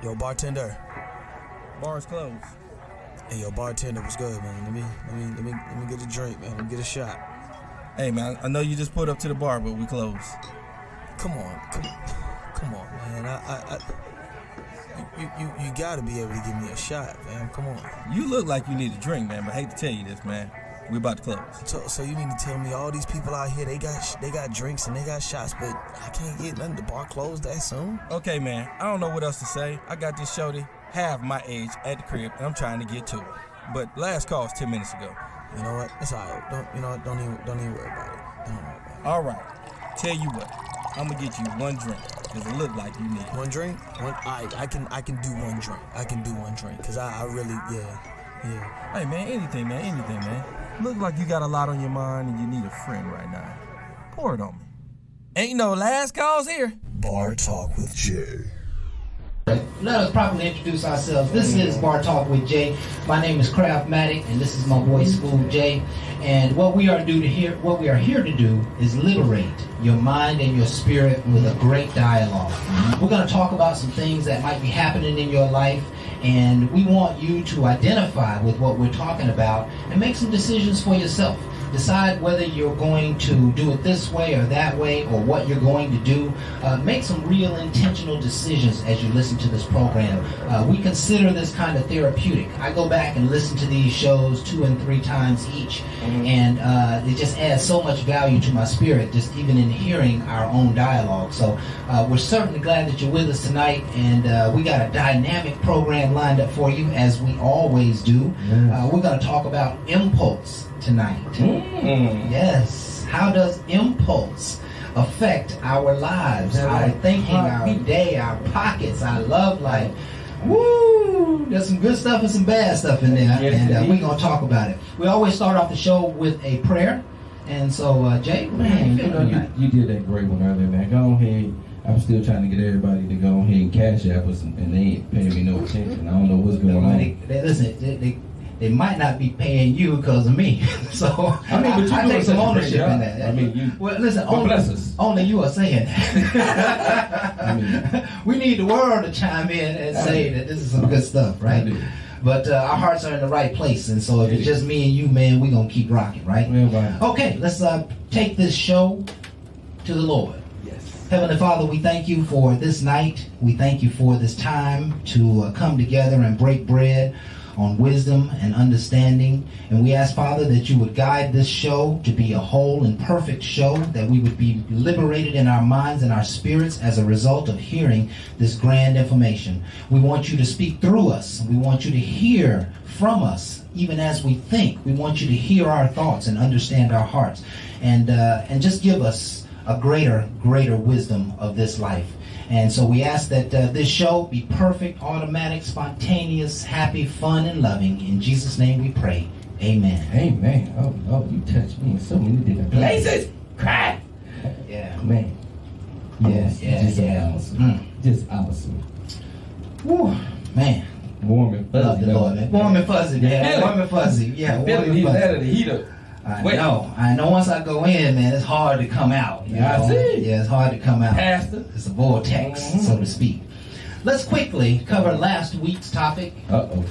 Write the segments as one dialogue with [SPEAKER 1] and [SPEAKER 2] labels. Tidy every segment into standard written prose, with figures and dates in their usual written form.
[SPEAKER 1] Yo, bartender.
[SPEAKER 2] Bar's closed.
[SPEAKER 1] Hey, yo, bartender, what's good, man? Let me get a drink, man. Let me get a shot.
[SPEAKER 2] Hey, man, I know you just pulled up to the bar, but we closed.
[SPEAKER 1] Come on, man. You gotta be able to give me a shot, man. Come on.
[SPEAKER 2] You look like you need a drink, man, but I hate to tell you this, man. We about to close.
[SPEAKER 1] So you mean to tell me all these people out here, they got drinks and they got shots, but I can't get nothing. The bar closed that soon?
[SPEAKER 2] Okay, man, I don't know what else to say. I got this shorty half my age at the crib, and I'm trying to get to it. But last call was 10 minutes ago.
[SPEAKER 1] You know what? It's all right. Don't even worry about it. Don't worry about it.
[SPEAKER 2] All right. Tell you what, I'm gonna get you one drink, because it look like you need it.
[SPEAKER 1] One drink? I can do one drink. I can do one drink, because I really, yeah.
[SPEAKER 2] Hey, man, anything, man. Look like you got a lot on your mind and you need a friend right now. Pour it on me. Ain't no last calls here.
[SPEAKER 1] Bar Talk with Jay.
[SPEAKER 3] Let us properly introduce ourselves. This is Bar Talk with Jay. My name is Craftmatic, and this is my boy School Jay. And what we are here to do is liberate your mind and your spirit with a great dialogue. We're going to talk about some things that might be happening in your life, and we want you to identify with what we're talking about and make some decisions for yourself. Decide whether you're going to do it this way or that way, or what you're going to do. Make some real intentional decisions as you listen to this program. We consider this kind of therapeutic. I go back and listen to these shows 2 and 3 times each, and it just adds so much value to my spirit, just even in hearing our own dialogue. So we're certainly glad that you're with us tonight, and we got a dynamic program lined up for you, as we always do. We're going to talk about impulse tonight. Yes. How does impulse affect our lives, our thinking, our day, our pockets, our love life? Woo! There's some good stuff and some bad stuff in there, and we're going to talk about it. We always start off the show with a prayer. And so, Jay, man,
[SPEAKER 4] you did that great one earlier, man. Go ahead. I'm still trying to get everybody to go ahead and cash app us, and they ain't paying me no attention. I don't know what's going on.
[SPEAKER 3] They might not be paying you because of me. So
[SPEAKER 4] I mean, but
[SPEAKER 3] I take some ownership in that.
[SPEAKER 4] I mean,
[SPEAKER 3] well, listen, only you are saying that. We need the world to chime in and say that this is some good stuff, right? But our hearts are in the right place, and so if it's just me and you, man, we're going to keep rocking, right? Okay, let's take this show to the Lord. Heavenly Father, we thank you for this night. We thank you for this time to come together and break bread on wisdom and understanding. And we ask, Father, that you would guide this show to be a whole and perfect show, that we would be liberated in our minds and our spirits as a result of hearing this grand information. We want you to speak through us. We want you to hear from us, even as we think. We want you to hear our thoughts and understand our hearts. And just give us a greater wisdom of this life. And so we ask that this show be perfect, automatic, spontaneous, happy, fun, and loving. In Jesus' name we pray. Amen.
[SPEAKER 4] Amen. Oh, you touched me in so many different places. Cry.
[SPEAKER 3] Yeah.
[SPEAKER 4] Man.
[SPEAKER 3] Yeah.
[SPEAKER 4] Awesome. Just awesome.
[SPEAKER 3] Woo. Man.
[SPEAKER 4] Warm and fuzzy.
[SPEAKER 3] Love the Lord, man. Warm and fuzzy, man. Warm and fuzzy. Yeah, warm and fuzzy.
[SPEAKER 4] Out of the heater.
[SPEAKER 3] I know once I go in, man, it's hard to come out.
[SPEAKER 4] I see.
[SPEAKER 3] Yeah, it's hard to come out.
[SPEAKER 4] Pastor.
[SPEAKER 3] It's a vortex, so to speak. Let's quickly cover last week's topic.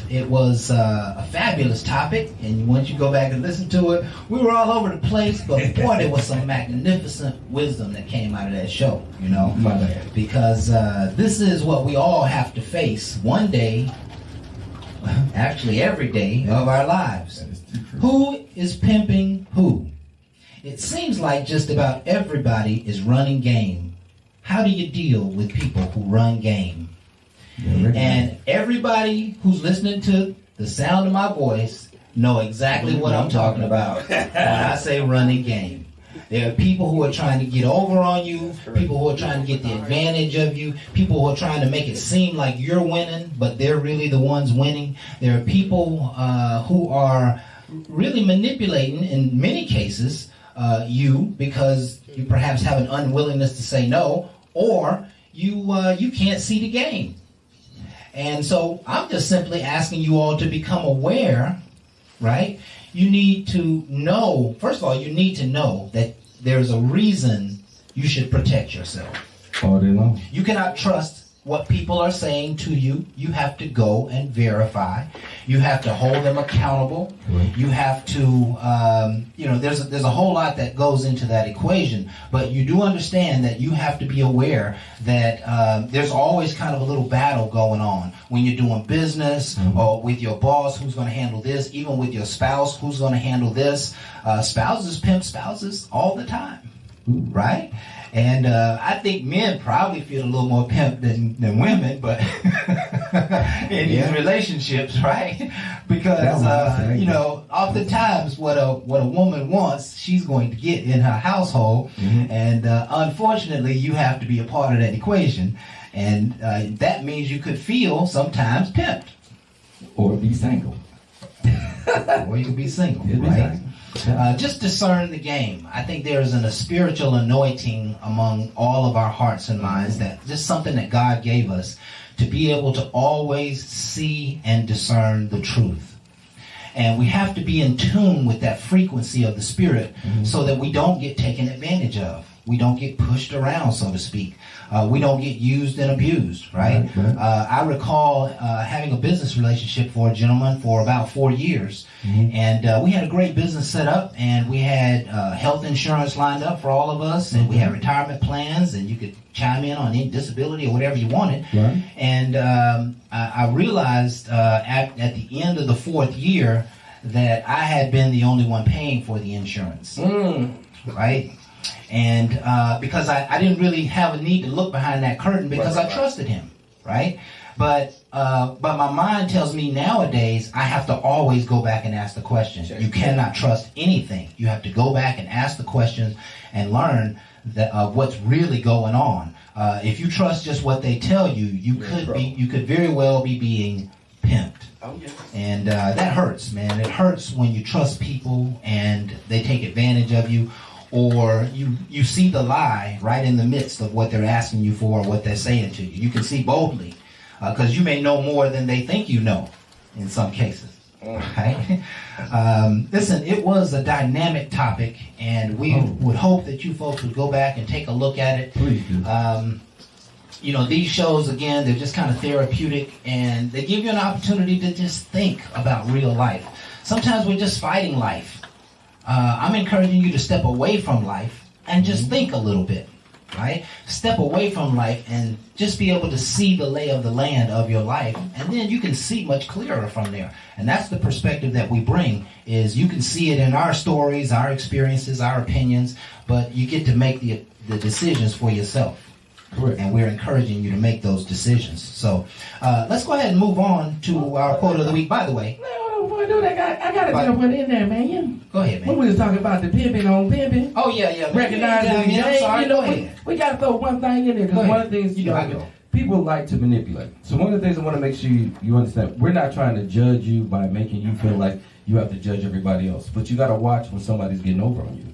[SPEAKER 3] It was a fabulous topic, and once you go back and listen to it, we were all over the place, but boy, there was some magnificent wisdom that came out of that show, you know?
[SPEAKER 4] My bad.
[SPEAKER 3] Because this is what we all have to face one day, actually every day of our lives. Who is pimping who? It seems like just about everybody is running game. How do you deal with people who run game? And everybody who's listening to the sound of my voice know exactly what I'm talking about when I say running game. There are people who are trying to get over on you, people who are trying to get the advantage of you, people who are trying to make it seem like you're winning, but they're really the ones winning. There are people who are really manipulating, in many cases, you, because you perhaps have an unwillingness to say no, or you can't see the game. And so I'm just simply asking you all to become aware, right? You need to know, first of all, you need to know that there's a reason you should protect yourself.
[SPEAKER 4] All day long.
[SPEAKER 3] You cannot trust what people are saying to you. You have to go and verify. You have to hold them accountable.
[SPEAKER 4] Right.
[SPEAKER 3] You have to, there's a whole lot that goes into that equation. But you do understand that you have to be aware that there's always kind of a little battle going on when you're doing business or with your boss, who's going to handle this, even with your spouse, who's going to handle this. Spouses pimp spouses all the time, right? And I think men probably feel a little more pimped than women, but in these relationships, right? Because oftentimes what a woman wants, she's going to get in her household, and unfortunately, you have to be a part of that equation, and that means you could feel sometimes pimped,
[SPEAKER 4] Or be single.
[SPEAKER 3] or you could be single,
[SPEAKER 4] Be
[SPEAKER 3] right?
[SPEAKER 4] single.
[SPEAKER 3] Just discern the game. I think there's a spiritual anointing among all of our hearts and minds, that just something that God gave us to be able to always see and discern the truth. And we have to be in tune with that frequency of the Spirit so that we don't get taken advantage of. We don't get pushed around, so to speak. We don't get used and abused, right?
[SPEAKER 4] Right.
[SPEAKER 3] I recall having a business relationship for a gentleman for about 4 years. And we had a great business set up, and we had health insurance lined up for all of us, and we had retirement plans, and you could chime in on any disability or whatever you wanted.
[SPEAKER 4] Right.
[SPEAKER 3] And I realized at the end of the 4th year that I had been the only one paying for the insurance, right? And because I didn't really have a need to look behind that curtain, because I trusted him, right? But my mind tells me nowadays I have to always go back and ask the questions. You cannot trust anything. You have to go back and ask the questions and learn what's really going on. If you trust just what they tell you, you could very well be being pimped.
[SPEAKER 2] Oh, yeah.
[SPEAKER 3] And that hurts, man. It hurts when you trust people and they take advantage of you, or you see the lie right in the midst of what they're asking you for or what they're saying to you. You can see boldly, because you may know more than they think you know in some cases. Right? Listen, it was a dynamic topic, and we would hope that you folks would go back and take a look at it.
[SPEAKER 4] Please do.
[SPEAKER 3] These shows, again, they're just kind of therapeutic, and they give you an opportunity to just think about real life. Sometimes we're just fighting life. I'm encouraging you to step away from life and just think a little bit, right? Step away from life and just be able to see the lay of the land of your life, and then you can see much clearer from there. And that's the perspective that we bring, is you can see it in our stories, our experiences, our opinions, but you get to make the decisions for yourself.
[SPEAKER 4] Correct.
[SPEAKER 3] And we're encouraging you to make those decisions. So let's go ahead and move on to our quote of the week. By the way,
[SPEAKER 5] Before I do that, I gotta jump in there, man.
[SPEAKER 3] go ahead, man.
[SPEAKER 5] When we was talking about the pimping on pimping,
[SPEAKER 3] Oh, yeah.
[SPEAKER 5] recognizing the
[SPEAKER 3] I'm
[SPEAKER 5] game,
[SPEAKER 3] sorry. Go ahead.
[SPEAKER 5] we gotta throw one thing in there,
[SPEAKER 3] Go
[SPEAKER 5] because one
[SPEAKER 3] ahead.
[SPEAKER 5] of the things,
[SPEAKER 3] You know I go.
[SPEAKER 4] People like to manipulate. So one of the things I want to make sure you understand, we're not trying to judge you by making you feel like you have to judge everybody else. But you got to watch when somebody's getting over on you.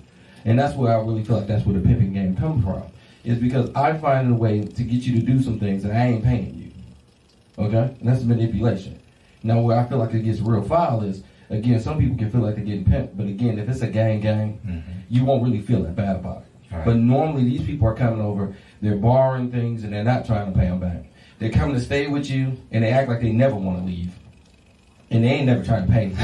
[SPEAKER 4] And that's where I really feel like that's where the pimping game comes from. Is because I find a way to get you to do some things that I ain't paying you. Okay? And that's manipulation. Now where I feel like it gets real foul is, again, some people can feel like they're getting pimped. But again, if it's a gang, you won't really feel that bad about it.
[SPEAKER 3] Right.
[SPEAKER 4] But normally these people are coming over, they're borrowing things, and they're not trying to pay them back. They're coming to stay with you, and they act like they never want to leave. And they ain't never trying to pay you.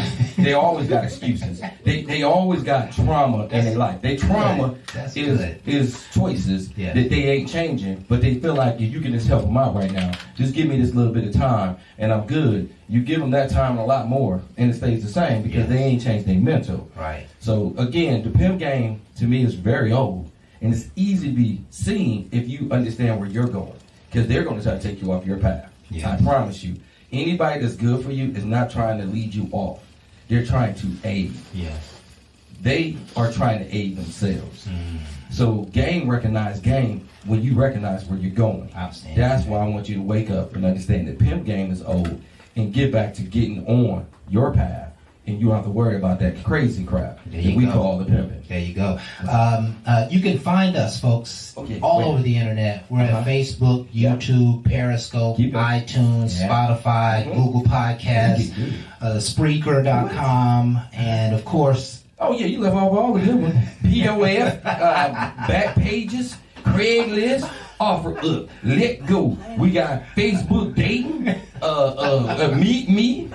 [SPEAKER 4] They always got excuses. They always got trauma in their life. Their trauma is choices
[SPEAKER 3] Yeah.
[SPEAKER 4] that they ain't changing, but they feel like if you can just help them out right now, just give me this little bit of time, and I'm good. You give them that time and a lot more, and it stays the same because they ain't changed their mental.
[SPEAKER 3] Right.
[SPEAKER 4] So again, the pimp game to me is very old, and it's easy to be seen if you understand where you're going, because they're going to try to take you off your path.
[SPEAKER 3] Yeah.
[SPEAKER 4] I promise you. Anybody that's good for you is not trying to lead you off. They're trying to aid.
[SPEAKER 3] Yes.
[SPEAKER 4] They are trying to aid themselves. So game recognize game when you recognize where you're going.
[SPEAKER 3] Outstanding.
[SPEAKER 4] That's why I want you to wake up and understand that pimp game is old and get back to getting on your path, and you don't have to worry about that crazy crap
[SPEAKER 3] There
[SPEAKER 4] that
[SPEAKER 3] you
[SPEAKER 4] we
[SPEAKER 3] go.
[SPEAKER 4] call the pimping.
[SPEAKER 3] There you go. You can find us, folks,
[SPEAKER 4] Okay,
[SPEAKER 3] all
[SPEAKER 4] wait.
[SPEAKER 3] over the internet. We're at Facebook, YouTube, Periscope,
[SPEAKER 4] Keep it.
[SPEAKER 3] iTunes,
[SPEAKER 4] Yeah.
[SPEAKER 3] Spotify, Google Podcasts,
[SPEAKER 4] Good.
[SPEAKER 3] Spreaker.com, and of course,
[SPEAKER 4] Oh yeah, you left off all the good ones. POF, back pages, Craigslist, Offer up, let go. We got Facebook dating, meet me,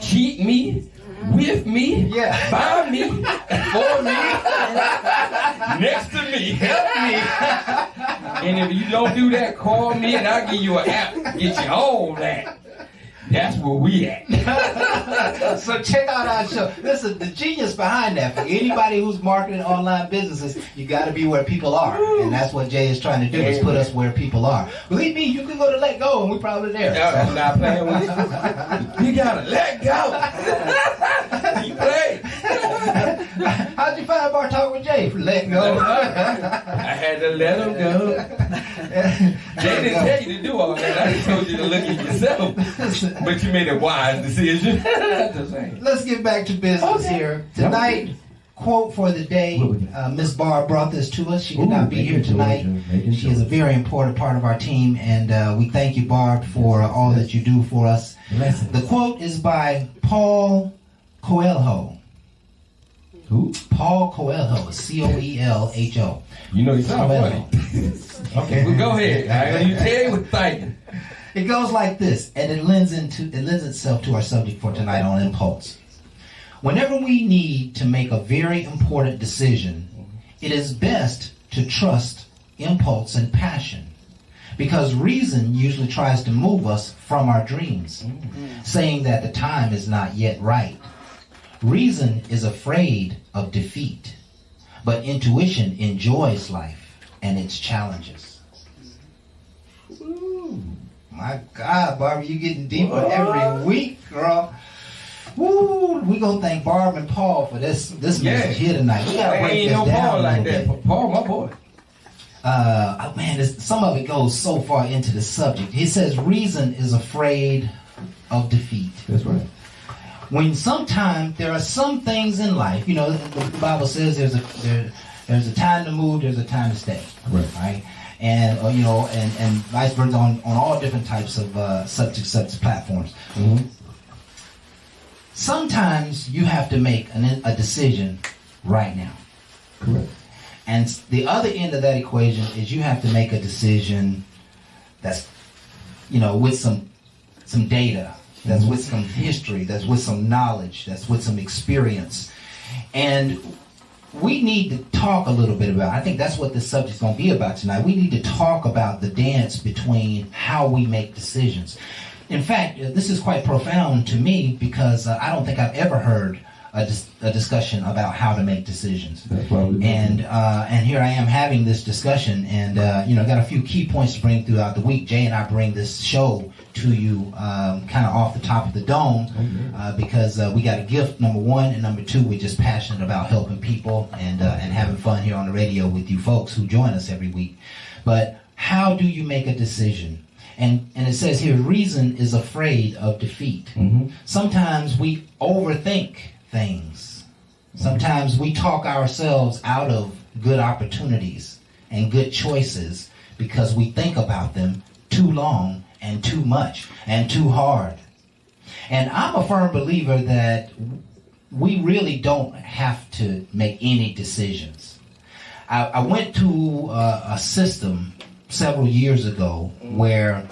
[SPEAKER 4] cheat me, with me,
[SPEAKER 3] Yeah.
[SPEAKER 4] by me, for me, next to me, help me. And if you don't do that, call me and I'll give you an app, get you all that. That's where we at.
[SPEAKER 3] So check out our show. Listen, the genius behind that, for anybody who's marketing online businesses, you got to be where people are. And that's what Jay is trying to do, is put us where people are. Believe me, you can go to Let Go and we're probably there.
[SPEAKER 4] I'm not playing with you. You gotta let go. You play.
[SPEAKER 3] How'd you find Bar Talk with Jay? Let Go.
[SPEAKER 4] I had to let him go. They didn't tell you to do all that. I just told you to look at yourself. But you made a wise decision. Just saying.
[SPEAKER 3] Let's get back to business here. Tonight, quote for the day. Miss Barb brought this to us. She could not be here tonight. She is a very important part of our team, and we thank you, Barb, for all that you do for us. The quote is by Paul Coelho.
[SPEAKER 4] Who?
[SPEAKER 3] Paul Coelho, C-O-E-L-H-O.
[SPEAKER 4] You know you sound funny. Okay, well, go ahead. I you tell you what thinking.
[SPEAKER 3] It goes like this, and it lends itself to our subject for tonight on impulse. Whenever we need to make a very important decision, it is best to trust impulse and passion, because reason usually tries to move us from our dreams, saying that the time is not yet right. Reason is afraid of defeat, but intuition enjoys life and its challenges. My God, Barbara, you getting deeper every week, girl. Woo! We gonna thank Barb and Paul for this message here tonight. We gotta break
[SPEAKER 4] ain't
[SPEAKER 3] this
[SPEAKER 4] no
[SPEAKER 3] down
[SPEAKER 4] Paul
[SPEAKER 3] a
[SPEAKER 4] like
[SPEAKER 3] little
[SPEAKER 4] that.
[SPEAKER 3] bit.
[SPEAKER 4] Paul, my boy.
[SPEAKER 3] Man, some of it goes so far into the subject. He says reason is afraid of defeat.
[SPEAKER 4] That's right.
[SPEAKER 3] When sometimes there are some things in life, you know, the Bible says there's a time to move, there's a time to stay. Right? And you know, and vice versa on all different types of such platforms.
[SPEAKER 4] Mm-hmm.
[SPEAKER 3] Sometimes you have to make a decision right now.
[SPEAKER 4] Correct.
[SPEAKER 3] And the other end of that equation is you have to make a decision that's, you know, with some data, that's with some history, that's with some knowledge, that's with some experience. And we need to talk a little bit about, I think that's what this subject's going to be about tonight. We need to talk about the dance between how we make decisions. In fact, this is quite profound to me because I don't think I've ever heard a discussion about how to make decisions.
[SPEAKER 4] That's why we
[SPEAKER 3] and here I am having this discussion, and you know, got a few key points to bring throughout the week. Jay and I bring this show to you kind of off the top of the dome because we got a gift, number one, and number two, we're just passionate about helping people and having fun here on the radio with you folks who join us every week. But how do you make a decision? And it says here, reason is afraid of defeat.
[SPEAKER 4] Mm-hmm.
[SPEAKER 3] Sometimes we overthink things. Sometimes we talk ourselves out of good opportunities and good choices because we think about them too long and too much and too hard. And I'm a firm believer that we really don't have to make any decisions. I went to a system several years ago where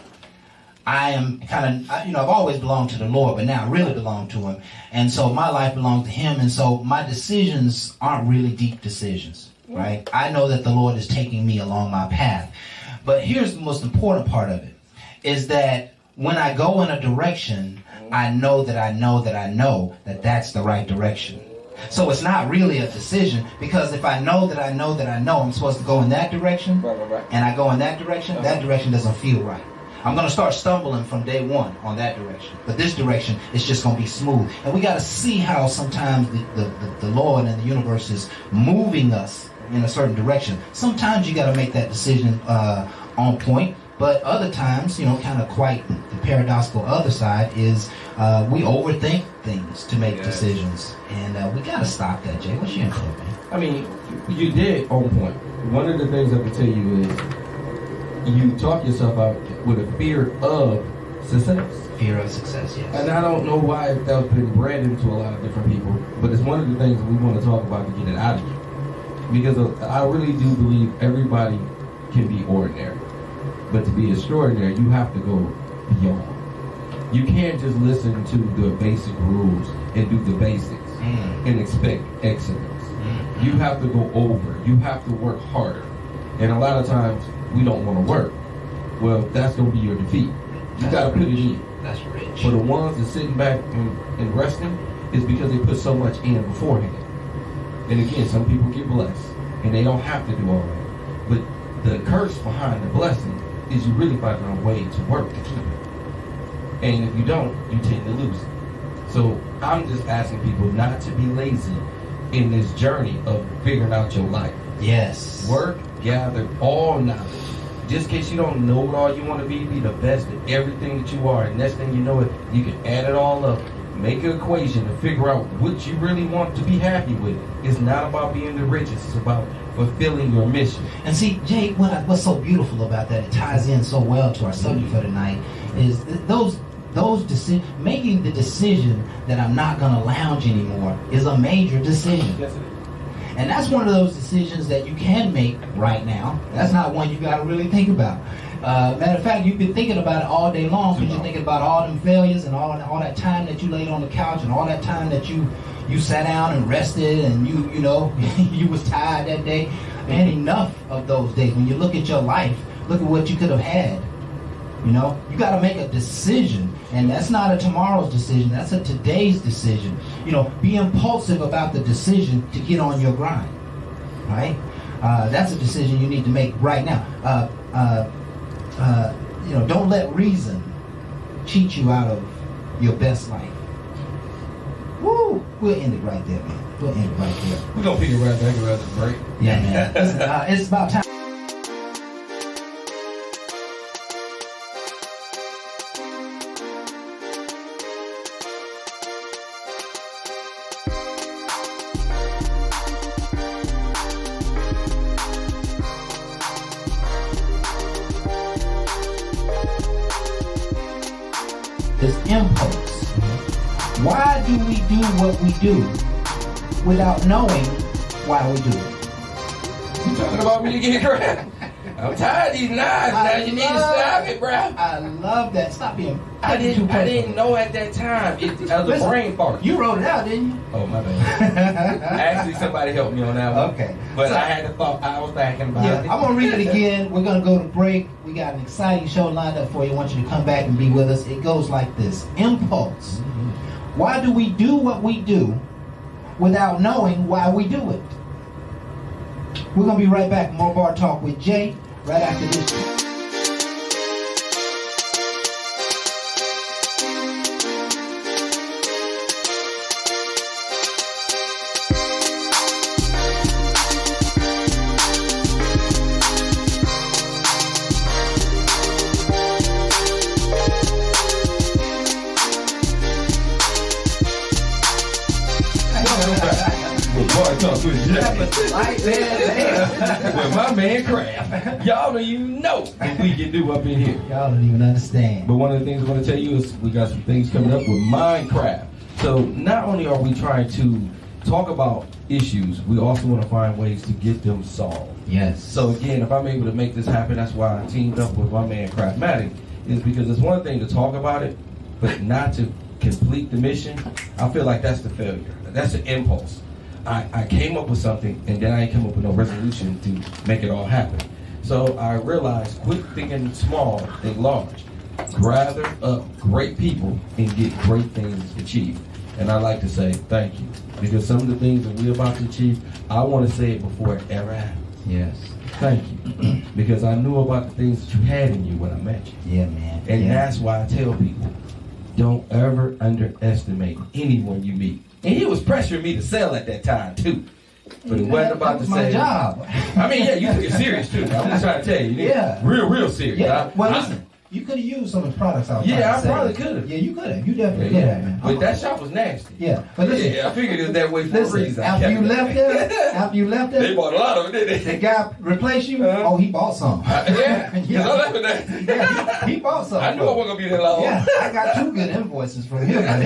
[SPEAKER 3] I am kind of, you know, I've always belonged to the Lord, but now I really belong to Him. And so my life belongs to Him. And so my decisions aren't really deep decisions, right? I know that the Lord is taking me along my path. But here's the most important part of it, is that when I go in a direction, I know that that's the right direction. So it's not really a decision, because if I know that I know I'm supposed to go in that direction, and I go in that direction doesn't feel right. I'm going to start stumbling from day one on that direction. But this direction is just going to be smooth. And we got to see how sometimes the Lord and the universe is moving us in a certain direction. Sometimes you got to make that decision on point. But other times, you know, kind of quite the paradoxical other side is we overthink things to make decisions. And we got to stop that, Jay. What's your input, man?
[SPEAKER 4] I mean, you did on point. One of the things I can tell you is you talk yourself out with a fear of success.
[SPEAKER 3] Fear of success, yes.
[SPEAKER 4] And I don't know why that's been bred into a lot of different people, but it's one of the things that we want to talk about to get it out of you. Because I really do believe everybody can be ordinary. But to be extraordinary, you have to go beyond. You can't just listen to the basic rules and do the basics and expect excellence. You have to go over. You have to work harder. And a lot of times, we don't want to work. Well, that's going to be your defeat. You got to put it in.
[SPEAKER 3] That's rich.
[SPEAKER 4] For the ones that sitting back and resting, is because they put so much in beforehand. And again, some people get blessed, and they don't have to do all that. But the curse behind the blessing is you really finding a way to work to keep it. And if you don't, you tend to lose it. So I'm just asking people not to be lazy in this journey of figuring out your life.
[SPEAKER 3] Yes.
[SPEAKER 4] Work, gather all knowledge. Just in case you don't know what all you want to be the best at everything that you are. And next thing you know it, you can add it all up, make an equation to figure out what you really want to be happy with. It's not about being the richest, it's about fulfilling your mission.
[SPEAKER 3] And see, Jay, what's so beautiful about that, it ties in so well to our subject for tonight, is those decisions, making the decision that I'm not going to lounge anymore is a major decision.
[SPEAKER 4] Yes, it is.
[SPEAKER 3] And that's one of those decisions that you can make right now. That's not one you got to really think about. Matter of fact, you've been thinking about it all day long because you're thinking about all them failures and all that time that you laid on the couch and all that time that you sat down and rested and you know you was tired that day. Man, enough of those days. When you look at your life, look at what you could have had. You know, you got to make a decision, and that's not a tomorrow's decision. That's a today's decision. You know, be impulsive about the decision to get on your grind, right? That's a decision you need to make right now. You know, don't let reason cheat you out of your best life. Woo! We'll end it right there, man. We'll end it right there.
[SPEAKER 4] We're going to pick it right back around the break.
[SPEAKER 3] Yeah, man. Listen, it's about time. This impulse. Why do we do what we do without knowing why we do it?
[SPEAKER 4] You talking about me again, Graham? I'm tired of these knives now. You need to stop it, bro.
[SPEAKER 3] I love that. Stop being.
[SPEAKER 4] I didn't know at that time. It was a
[SPEAKER 3] Listen,
[SPEAKER 4] brain fart.
[SPEAKER 3] You wrote it out, didn't you?
[SPEAKER 4] Oh, my bad. Actually, somebody helped me on that one.
[SPEAKER 3] Okay.
[SPEAKER 4] But
[SPEAKER 3] So-
[SPEAKER 4] I had to thought. I was thinking about
[SPEAKER 3] Yeah,
[SPEAKER 4] it.
[SPEAKER 3] I'm gonna read it again. We're gonna go to break. We got an exciting show lined up for you. I want you to come back and be with us. It goes like this: impulse. Why do we do what we do without knowing why we do it? We're gonna be right back. More Bar Talk with Jay right after this.
[SPEAKER 4] Boy, talk with Jay.
[SPEAKER 3] Right there.
[SPEAKER 4] With my man Kraft. Y'all don't even know what we can do up in here.
[SPEAKER 3] Y'all don't even understand.
[SPEAKER 4] But one of the things I want to tell you is we got some things coming up with Minecraft. So not only are we trying to talk about issues, we also want to find ways to get them solved.
[SPEAKER 3] Yes.
[SPEAKER 4] So again, if I'm able to make this happen, that's why I teamed up with my man Craftmatic, is because it's one thing to talk about it, but not to complete the mission. I feel like that's the failure. That's an impulse. I came up with something and then I ain't come up with no resolution to make it all happen. So I realized, quit thinking small, think large. Gather up great people and get great things achieved. And I like to say thank you, because some of the things that we're about to achieve, I want to say it before it ever happens.
[SPEAKER 3] Yes.
[SPEAKER 4] Thank you. Because I knew about the things that you had in you when I met you.
[SPEAKER 3] Yeah, man.
[SPEAKER 4] And
[SPEAKER 3] yeah.
[SPEAKER 4] that's why I tell people, don't ever underestimate anyone you meet. And he was pressuring me to sell at that time too. But it wasn't about to
[SPEAKER 3] my
[SPEAKER 4] say.
[SPEAKER 3] job.
[SPEAKER 4] I mean, yeah, you took it serious too. I'm just trying to tell you.
[SPEAKER 3] Yeah.
[SPEAKER 4] Real serious.
[SPEAKER 3] Yeah. Well, listen. You could have used some of the products I was
[SPEAKER 4] Yeah,
[SPEAKER 3] trying to
[SPEAKER 4] I
[SPEAKER 3] sell.
[SPEAKER 4] probably could have.
[SPEAKER 3] Yeah, you could have. You definitely could have, man.
[SPEAKER 4] But that shop was nasty.
[SPEAKER 3] Yeah, but listen.
[SPEAKER 4] Yeah, I figured it was that way for a
[SPEAKER 3] Listen,
[SPEAKER 4] reason.
[SPEAKER 3] after you left there,
[SPEAKER 4] They bought a lot of it, didn't
[SPEAKER 3] the
[SPEAKER 4] they?
[SPEAKER 3] guy replaced you. Oh, he bought some.
[SPEAKER 4] Yeah, 'cause
[SPEAKER 3] Yeah.
[SPEAKER 4] I left with that.
[SPEAKER 3] Yeah, he bought some.
[SPEAKER 4] I knew I wasn't gonna be there long.
[SPEAKER 3] Yeah, I got 2 good invoices from him. Yeah,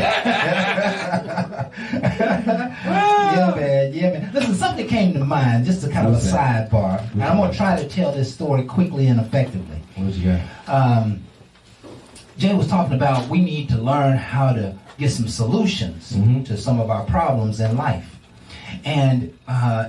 [SPEAKER 3] man. Yeah, man. Listen, something came to mind, just a kind of a
[SPEAKER 4] What's that?
[SPEAKER 3] sidebar. And I'm going to try to tell this story quickly and effectively.
[SPEAKER 4] What you got?
[SPEAKER 3] Jay was talking about we need to learn how to get some solutions to some of our problems in life. And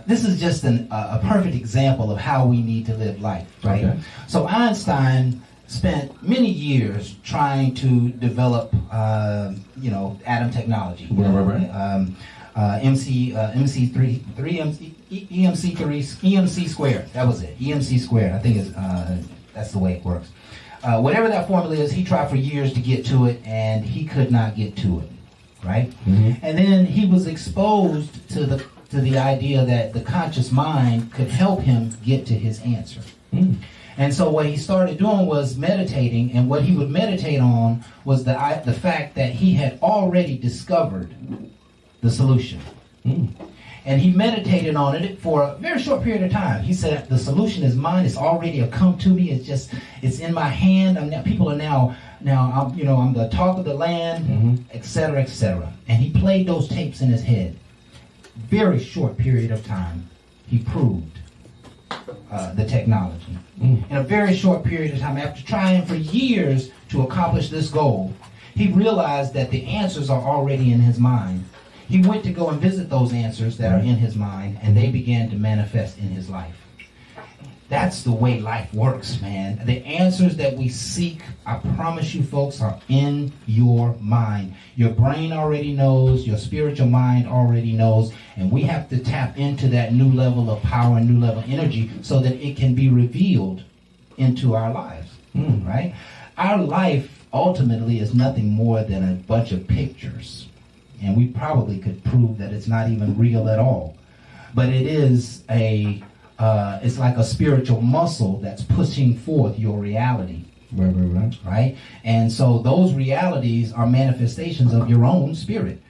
[SPEAKER 3] this is just a perfect example of how we need to live life, right?
[SPEAKER 4] Okay.
[SPEAKER 3] So Einstein spent many years trying to develop, atom technology.
[SPEAKER 4] Right.
[SPEAKER 3] EMC squared. That was it. EMC squared. I think that's the way it works. Whatever that formula is, he tried for years to get to it, and he could not get to it. Right. And then he was exposed to the idea that the conscious mind could help him get to his answer. And so what he started doing was meditating, and what he would meditate on was the fact that he had already discovered the solution. And he meditated on it for a very short period of time. He said, the solution is mine. It's already come to me. It's in my hand. People are now I'm the talk of the land, et cetera, et cetera. And he played those tapes in his head. Very short period of time, he proved the technology. In a very short period of time, after trying for years to accomplish this goal, he realized that the answers are already in his mind. He went to go and visit those answers that are in his mind, and they began to manifest in his life. That's the way life works, man. The answers that we seek, I promise you folks, are in your mind. Your brain already knows, your spiritual mind already knows, and we have to tap into that new level of power and new level of energy so that it can be revealed into our lives, right? Our life ultimately is nothing more than a bunch of pictures. And we probably could prove that it's not even real at all. But it is it's like a spiritual muscle that's pushing forth your reality. Right? And so those realities are manifestations of your own spirit.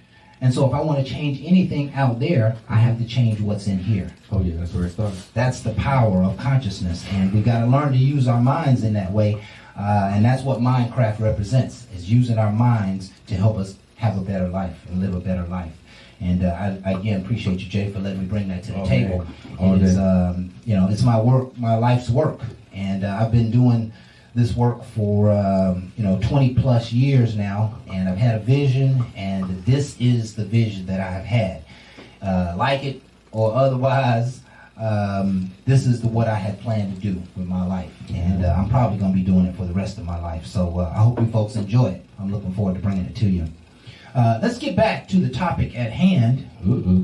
[SPEAKER 3] And so if I want to change anything out there, I have to change what's in here.
[SPEAKER 4] Oh yeah, that's where it starts.
[SPEAKER 3] That's the power of consciousness. And we got to learn to use our minds in that way. And that's what Mindcraft represents, is using our minds to help us have a better life and live a better life. And I again appreciate you, Jay, for letting me bring that to the table. It is, it's my work, my life's work, and I've been doing this work for 20 plus years now, and I've had a vision, and this is the vision that I have had. Like it or otherwise, this is what I had planned to do with my life, and I'm probably going to be doing it for the rest of my life. So I hope you folks enjoy it. I'm looking forward to bringing it to you. Let's get back to the topic at hand.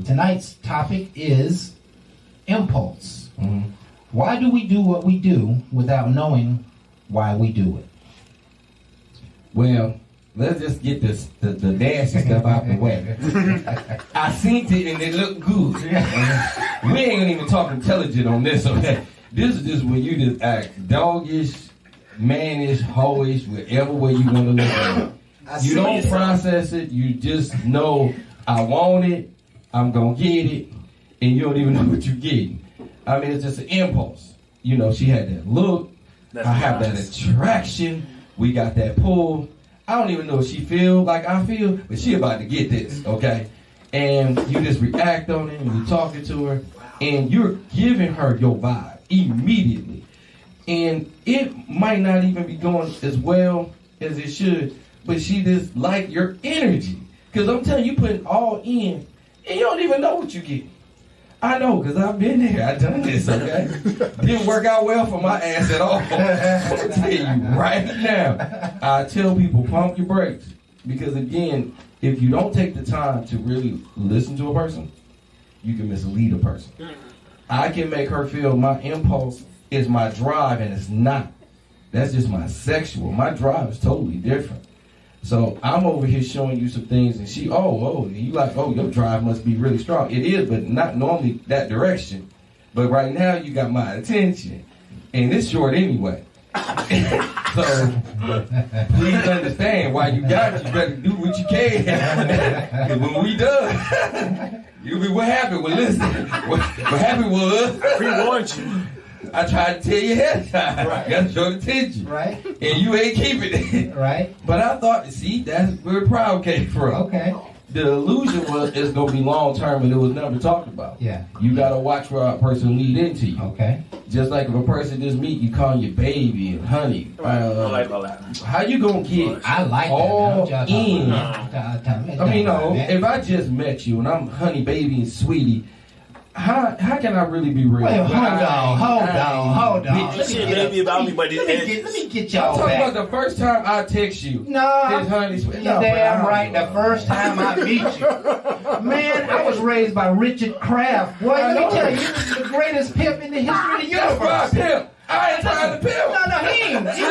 [SPEAKER 3] Tonight's topic is impulse. Why do we do what we do without knowing why we do it?
[SPEAKER 4] Well, let's just get the nasty stuff out the way. I seen it and it looked good. We ain't even talking intelligent on this, okay? This is just when you just act doggish, mannish, hoish, whatever way you want to look at it. You don't process it, you just know I want it, I'm gonna get it, and you don't even know what you're getting. I mean, it's just an impulse. She had that look, I have that attraction, we got that pull. I don't even know if she feel like I feel, but she about to get this, okay? And you just react on it, and you're talking to her, and you're giving her your vibe immediately. And it might not even be going as well as it should, but she just like your energy. Because I'm telling you, put it all in, and you don't even know what you get. I know, because I've been there. I've done this, okay? Didn't work out well for my ass at all. I tell you right now. I tell people, pump your brakes. Because again, if you don't take the time to really listen to a person, you can mislead a person. I can make her feel my impulse is my drive, and it's not. That's just my sexual. My drive is totally different. So I'm over here showing you some things, and she, you like, your drive must be really strong. It is, but not normally that direction. But right now, you got my attention, and it's short anyway. So please understand, while you got it, you better do what you can. And when we done, you'll be what happened. Well, listen, what happened was
[SPEAKER 6] We warned you.
[SPEAKER 4] I tried to tell you ahead of time.
[SPEAKER 3] Right.
[SPEAKER 4] Got your attention.
[SPEAKER 3] Right.
[SPEAKER 4] And you ain't keeping it.
[SPEAKER 3] Right.
[SPEAKER 4] But I thought, see, that's where the problem came from.
[SPEAKER 3] Okay.
[SPEAKER 4] The illusion was it's gonna be long term, and it was never talked about.
[SPEAKER 3] Yeah.
[SPEAKER 4] You gotta watch where a person lead into you.
[SPEAKER 3] Okay.
[SPEAKER 4] Just like if a person just meet you, call you baby and honey.
[SPEAKER 6] I like all that.
[SPEAKER 4] How you gonna get
[SPEAKER 3] I like
[SPEAKER 4] all
[SPEAKER 3] that.
[SPEAKER 4] in?
[SPEAKER 3] I
[SPEAKER 4] I mean, no. If I just met you and I'm honey, baby, and sweetie, how can I really be real?
[SPEAKER 3] Wait, hold on.
[SPEAKER 6] This shit baby about me, but
[SPEAKER 3] Let me get
[SPEAKER 4] I'm
[SPEAKER 3] y'all
[SPEAKER 4] talking
[SPEAKER 3] back.
[SPEAKER 4] about the first time I text you.
[SPEAKER 3] No,
[SPEAKER 4] His honey,
[SPEAKER 3] you're
[SPEAKER 4] no,
[SPEAKER 3] damn
[SPEAKER 4] but I
[SPEAKER 3] right. The first time I meet you, man, I was raised by Richard Kraft. Boy, let me tell you, he was the greatest pimp in the history of the
[SPEAKER 4] That's my
[SPEAKER 3] universe.
[SPEAKER 4] pimp. I ain't trying to pimp.
[SPEAKER 3] No, he ain't.
[SPEAKER 6] He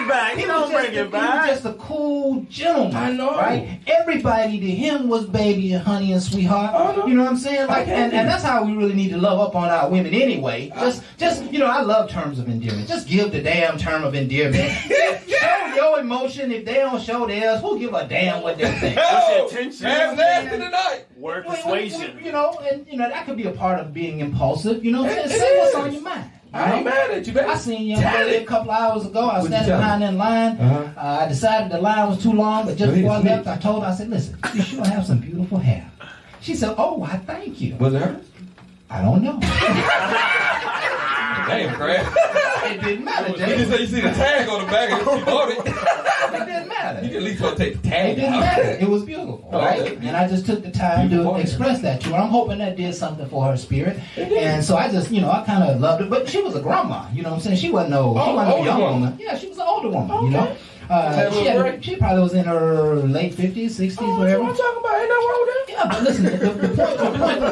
[SPEAKER 6] back. He don't bring it
[SPEAKER 3] He
[SPEAKER 6] back.
[SPEAKER 3] was just a cool gentleman.
[SPEAKER 4] I know.
[SPEAKER 3] Right? Everybody to him was baby and honey and sweetheart.
[SPEAKER 4] I know.
[SPEAKER 3] You know what I'm saying? Like,
[SPEAKER 4] Okay.
[SPEAKER 3] and that's how we really need to love up on our women anyway. Just you know, I love terms of endearment. Just give the damn term of endearment. Show your emotion. If they don't show theirs, who give a damn what they think?
[SPEAKER 6] What's your intention?
[SPEAKER 4] Have nasty tonight.
[SPEAKER 6] Word
[SPEAKER 3] Well,
[SPEAKER 6] persuasion.
[SPEAKER 3] You know, and you know that could be a part of being impulsive. You know,
[SPEAKER 4] It
[SPEAKER 3] say what's
[SPEAKER 4] is.
[SPEAKER 3] on your mind.
[SPEAKER 4] I ain't mad at you, baby.
[SPEAKER 3] I seen young lady a couple hours ago. I was
[SPEAKER 4] What'd you
[SPEAKER 3] standing
[SPEAKER 4] tell
[SPEAKER 3] behind in line.
[SPEAKER 4] Uh-huh.
[SPEAKER 3] I decided the line was too long, but just
[SPEAKER 4] Go ahead,
[SPEAKER 3] before I
[SPEAKER 4] sweet.
[SPEAKER 3] left, I told her, I said, listen, you sure have some beautiful hair. She said, oh, I thank you.
[SPEAKER 4] Was it her?
[SPEAKER 3] I don't know.
[SPEAKER 4] Damn, Craig.
[SPEAKER 3] It didn't matter,
[SPEAKER 4] You
[SPEAKER 3] Jay.
[SPEAKER 4] just say you see the tag on the back and she bought it.
[SPEAKER 3] It didn't matter.
[SPEAKER 4] You can at least go take the
[SPEAKER 3] It
[SPEAKER 4] tag
[SPEAKER 3] didn't
[SPEAKER 4] out.
[SPEAKER 3] matter. It was beautiful,
[SPEAKER 4] Oh,
[SPEAKER 3] right?
[SPEAKER 4] okay.
[SPEAKER 3] And I just took the time
[SPEAKER 4] Beautiful.
[SPEAKER 3] to express that to her. I'm hoping that did something for her spirit. And so I just, you know, I kind of loved it. But she was a grandma, you know what I'm saying? She wasn't no
[SPEAKER 4] older
[SPEAKER 3] young
[SPEAKER 4] woman.
[SPEAKER 3] woman. Yeah, she was an older woman, you know?
[SPEAKER 4] Okay.
[SPEAKER 3] She probably was in her late 50s, 60s,
[SPEAKER 4] Oh,
[SPEAKER 3] whatever.
[SPEAKER 4] what I'm talking about? Ain't nothing wrong with that.
[SPEAKER 3] Yeah, but listen,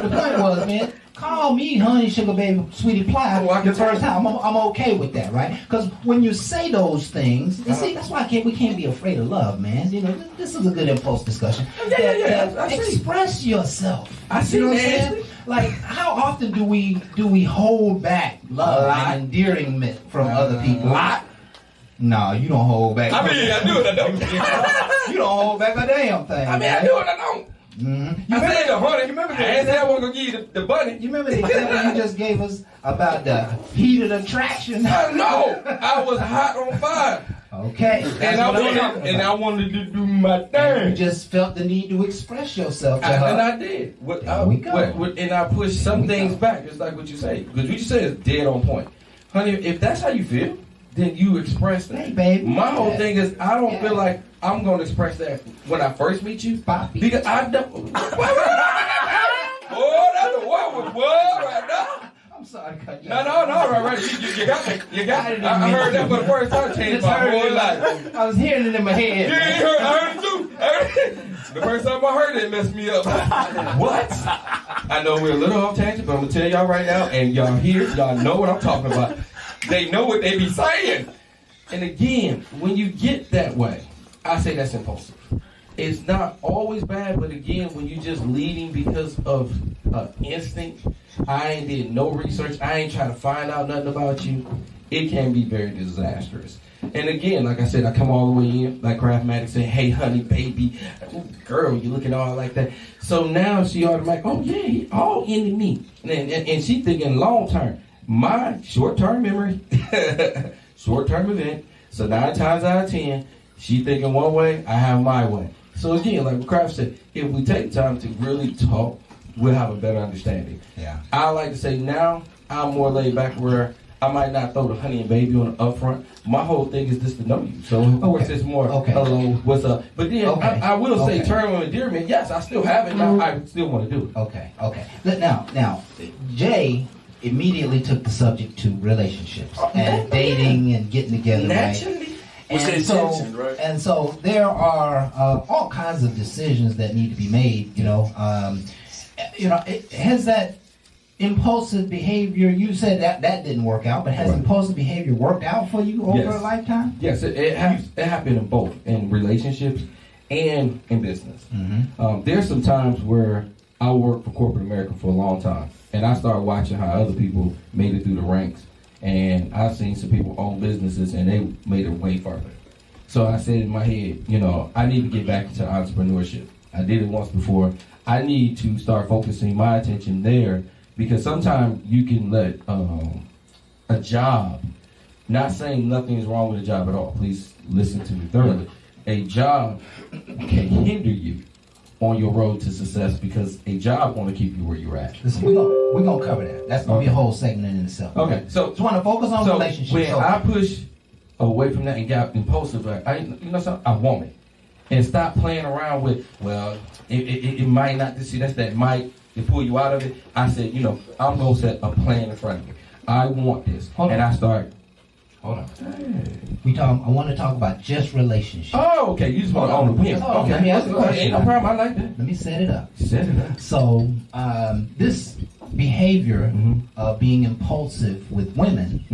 [SPEAKER 3] the point was, man, call me honey, sugar baby, sweetie pie
[SPEAKER 4] Oh, I can
[SPEAKER 3] the first
[SPEAKER 4] tell.
[SPEAKER 3] time. I'm okay with that, right? Because when you say those things, you see, that's why we can't be afraid of love, man. You know, this is a good impulse discussion.
[SPEAKER 4] Yeah, I see.
[SPEAKER 3] Express yourself.
[SPEAKER 4] I see,
[SPEAKER 3] You know what I'm
[SPEAKER 4] man.
[SPEAKER 3] saying? Like, how often do we hold back love and endearment from other people? No, you don't hold back.
[SPEAKER 4] I mean, I do it, I don't.
[SPEAKER 3] You don't hold back a damn thing.
[SPEAKER 4] I mean, I do it, I don't.
[SPEAKER 3] Mm-hmm.
[SPEAKER 4] I said the honey.
[SPEAKER 3] remember
[SPEAKER 4] I ain't said I wasn't gonna give you the bunny.
[SPEAKER 3] You remember the example you just gave us about the heated attraction?
[SPEAKER 4] I know. I was hot on fire.
[SPEAKER 3] Okay.
[SPEAKER 4] And I wanted to do my
[SPEAKER 3] You
[SPEAKER 4] thing.
[SPEAKER 3] just felt the need to express yourself to
[SPEAKER 4] And
[SPEAKER 3] her.
[SPEAKER 4] I did.
[SPEAKER 3] There we go.
[SPEAKER 4] And I pushed some things back. It's like what you say. Because what you say is dead on point. Honey, if that's how you feel, then you express that.
[SPEAKER 3] Hey, baby.
[SPEAKER 4] My whole
[SPEAKER 3] Yeah.
[SPEAKER 4] thing is I don't
[SPEAKER 3] Yeah.
[SPEAKER 4] feel like I'm going to express that when I first meet you.
[SPEAKER 3] Poppy.
[SPEAKER 4] Because I don't. Oh, that's a what with what right now?
[SPEAKER 3] I'm sorry to cut you
[SPEAKER 4] No,
[SPEAKER 3] off.
[SPEAKER 4] right. You got me. You got me.
[SPEAKER 3] I didn't
[SPEAKER 4] I
[SPEAKER 3] mean
[SPEAKER 4] heard
[SPEAKER 3] to.
[SPEAKER 4] that for the first time. Changed
[SPEAKER 3] Just
[SPEAKER 4] my
[SPEAKER 3] heard
[SPEAKER 4] whole
[SPEAKER 3] it.
[SPEAKER 4] life.
[SPEAKER 3] I was hearing it in my head.
[SPEAKER 4] You ain't heard, I heard it too. I heard it. The first time I heard it, it messed me up. What? I know we're a little off tangent, but I'm gonna tell y'all right now, and y'all here, y'all know what I'm talking about. They know what they be saying. And again, when you get that way, I say that's impulsive. It's not always bad, but again, when you just leading because of instinct, I ain't did no research, I ain't trying to find out nothing about you, it can be very disastrous. And again, like I said, I come all the way in, like Craftmatic said, hey, honey, baby, ooh, girl, you looking all like that. So now she automatic, oh yeah, he all into me. And she thinking long term. My short-term memory, short-term event, so 9 times out of 10, she thinking one way, I have my way. So again, like Kraft said, if we take time to really talk, we'll have a better understanding.
[SPEAKER 3] Yeah.
[SPEAKER 4] I like to say now, I'm more laid back where I might not throw the honey and baby on the upfront. My whole thing is just to know you. So of course it's more, hello, what's up? But then I will say term of endearment, yes, I still have it. Now I still want to do it.
[SPEAKER 3] Okay. Now, Jay immediately took the subject to relationships and dating and getting together, right?
[SPEAKER 4] Naturally.
[SPEAKER 6] What's the intention, right?
[SPEAKER 3] And so there are all kinds of decisions that need to be made. Has that impulsive behavior? You said that didn't work out, but has
[SPEAKER 4] Right.
[SPEAKER 3] impulsive behavior worked out for you over
[SPEAKER 4] Yes.
[SPEAKER 3] a lifetime?
[SPEAKER 4] Yes, it happened in both, in relationships and in business. There's some times where I worked for corporate America for a long time, and I started watching how other people made it through the ranks. And I've seen some people own businesses and they made it way further. So I said in my head, you know, I need to get back into entrepreneurship. I did it once before. I need to start focusing my attention there because sometimes you can let a job, not saying nothing is wrong with a job at all, please listen to me thoroughly. A job can hinder you on your road to success because a job want to keep you where you're at.
[SPEAKER 3] Listen, we're gonna cover that. That's gonna be a whole segment in itself.
[SPEAKER 4] Okay, so
[SPEAKER 3] just want to focus on relationships.
[SPEAKER 4] When I push away from that and got impulsive, like you know something, I want it, and stop playing around with. Well, it might not. See, that's that might to pull you out of it. I said, you know, I'm gonna set a plan in front of me. I want this, and I start. Hold on. Hey.
[SPEAKER 3] I want to talk about just relationships.
[SPEAKER 4] Oh, okay. You just want to own the win.
[SPEAKER 3] Okay. Let me ask you a question.
[SPEAKER 4] Ain't no problem. I like that.
[SPEAKER 3] Let me set it up.
[SPEAKER 4] Set it up.
[SPEAKER 3] So, this behavior of being impulsive with women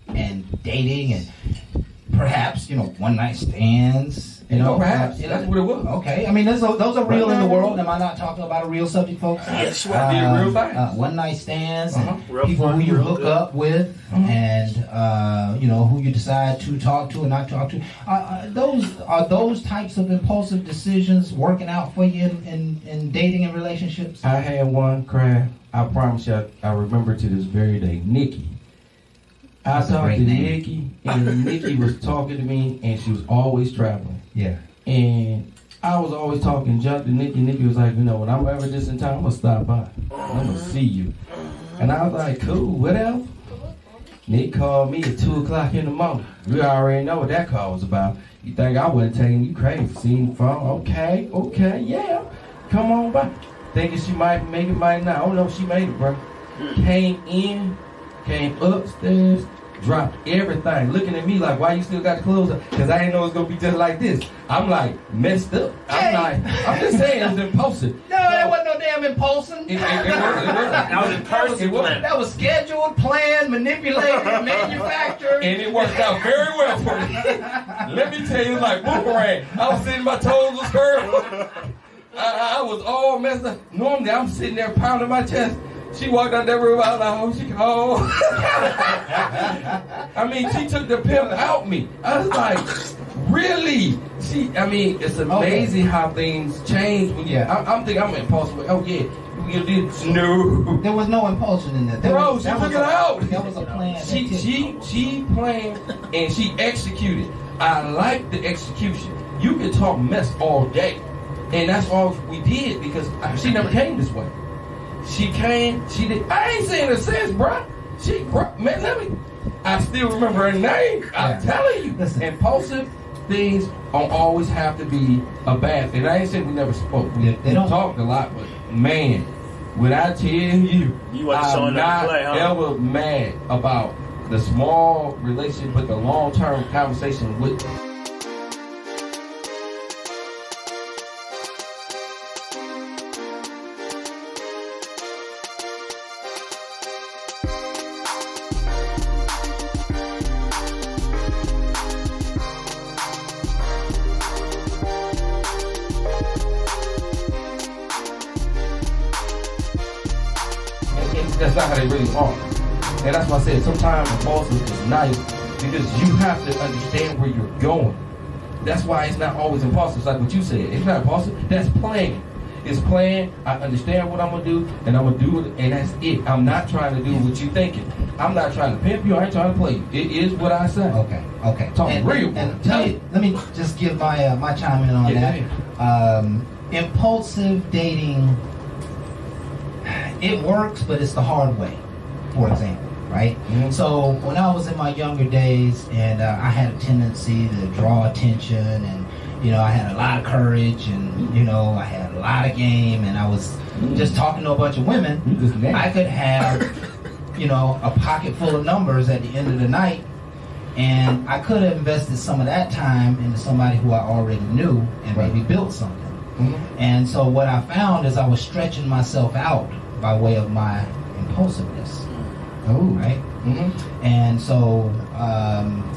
[SPEAKER 3] and dating and perhaps, you know, one night stands. You know,
[SPEAKER 4] perhaps that's what it was.
[SPEAKER 3] Okay, I mean, those are real in the world. Am I not talking about a real subject, folks?
[SPEAKER 4] Yes, I did real things.
[SPEAKER 3] One night stands and
[SPEAKER 6] Real
[SPEAKER 3] people
[SPEAKER 6] fun,
[SPEAKER 3] who you
[SPEAKER 6] real
[SPEAKER 3] hook
[SPEAKER 6] good.
[SPEAKER 3] up with, and you know who you decide to talk to and not talk to. Those types of impulsive decisions working out for you in dating and relationships?
[SPEAKER 4] I had one craft. I promise you, I remember to this very day, Nikki. I
[SPEAKER 3] That's a
[SPEAKER 4] talked
[SPEAKER 3] great
[SPEAKER 4] to
[SPEAKER 3] name.
[SPEAKER 4] Nikki, and Nikki was talking to me, and she was always traveling.
[SPEAKER 3] Yeah.
[SPEAKER 4] And I was always talking junk to Nikki. Nikki was like, you know, when I'm ever just in town, I'm going to stop by. I'm going to see you. And I was like, cool, whatever. Nick called me at 2 o'clock in the morning. We already know what that call was about. You think I wasn't taking you crazy? Seen the phone? Okay, yeah. Come on by. Thinking she might make it, might not. Oh, no, she made it, bro. Came upstairs, dropped everything, looking at me like, why you still got the clothes up? Because I didn't know it was going to be just like this. I'm like, messed up. I'm just saying it was impulsive.
[SPEAKER 3] No, that wasn't no damn impulsive.
[SPEAKER 4] It wasn't.
[SPEAKER 6] That was impulsive plan.
[SPEAKER 3] That was scheduled, planned, manipulated, manufactured.
[SPEAKER 4] And it worked out very well for me. Let me tell you, like boomerang. I was sitting, my toes was curved. I was all messed up. Normally, I'm sitting there pounding my chest. She walked out that room, I was like, oh, she called. I mean, she took the pimp out me. I was like, really? It's amazing how things change. When I'm thinking I'm impulsive. Oh, yeah, you did. No.
[SPEAKER 3] There was no impulsion in that.
[SPEAKER 4] Bro, she took it out.
[SPEAKER 3] That was a plan.
[SPEAKER 4] She planned and she executed. I like the execution. You can talk mess all day. And that's all we did because she never came this way. She came, she did. I ain't saying it since, bro. Man, I still remember her name. I'm telling you.
[SPEAKER 3] Listen.
[SPEAKER 4] Impulsive things don't always have to be a bad thing. I ain't saying we never spoke. We talked a lot, but man, when I tell you,
[SPEAKER 6] wasn't showing
[SPEAKER 4] I'm
[SPEAKER 6] up
[SPEAKER 4] not
[SPEAKER 6] to play, huh?
[SPEAKER 4] ever mad about the small relationship, but the long-term conversation with. That's not how they really are. And that's why I said sometimes impulsive is nice because you have to understand where you're going. That's why it's not always impulsive. It's like what you said. It's not impulsive. That's playing. It's playing. I understand what I'm going to do, and I'm going to do it, and that's it. I'm not trying to do what you're thinking. I'm not trying to pimp you. I ain't trying to play you. It is what I say.
[SPEAKER 3] Okay.
[SPEAKER 4] Talk real.
[SPEAKER 3] And let me just give my chime in on that. Impulsive dating, it works, but it's the hard way, for example, right?
[SPEAKER 4] Mm-hmm.
[SPEAKER 3] So when I was in my younger days and I had a tendency to draw attention and, you know, I had a lot of courage and, you know, I had a lot of game and I was just talking to a bunch of women, I could have, you know, a pocket full of numbers at the end of the night, and I could have invested some of that time into somebody who I already knew and maybe built something.
[SPEAKER 4] Mm-hmm.
[SPEAKER 3] And so what I found is I was stretching myself out by way of my impulsiveness. Right?
[SPEAKER 4] Mm-hmm.
[SPEAKER 3] And so,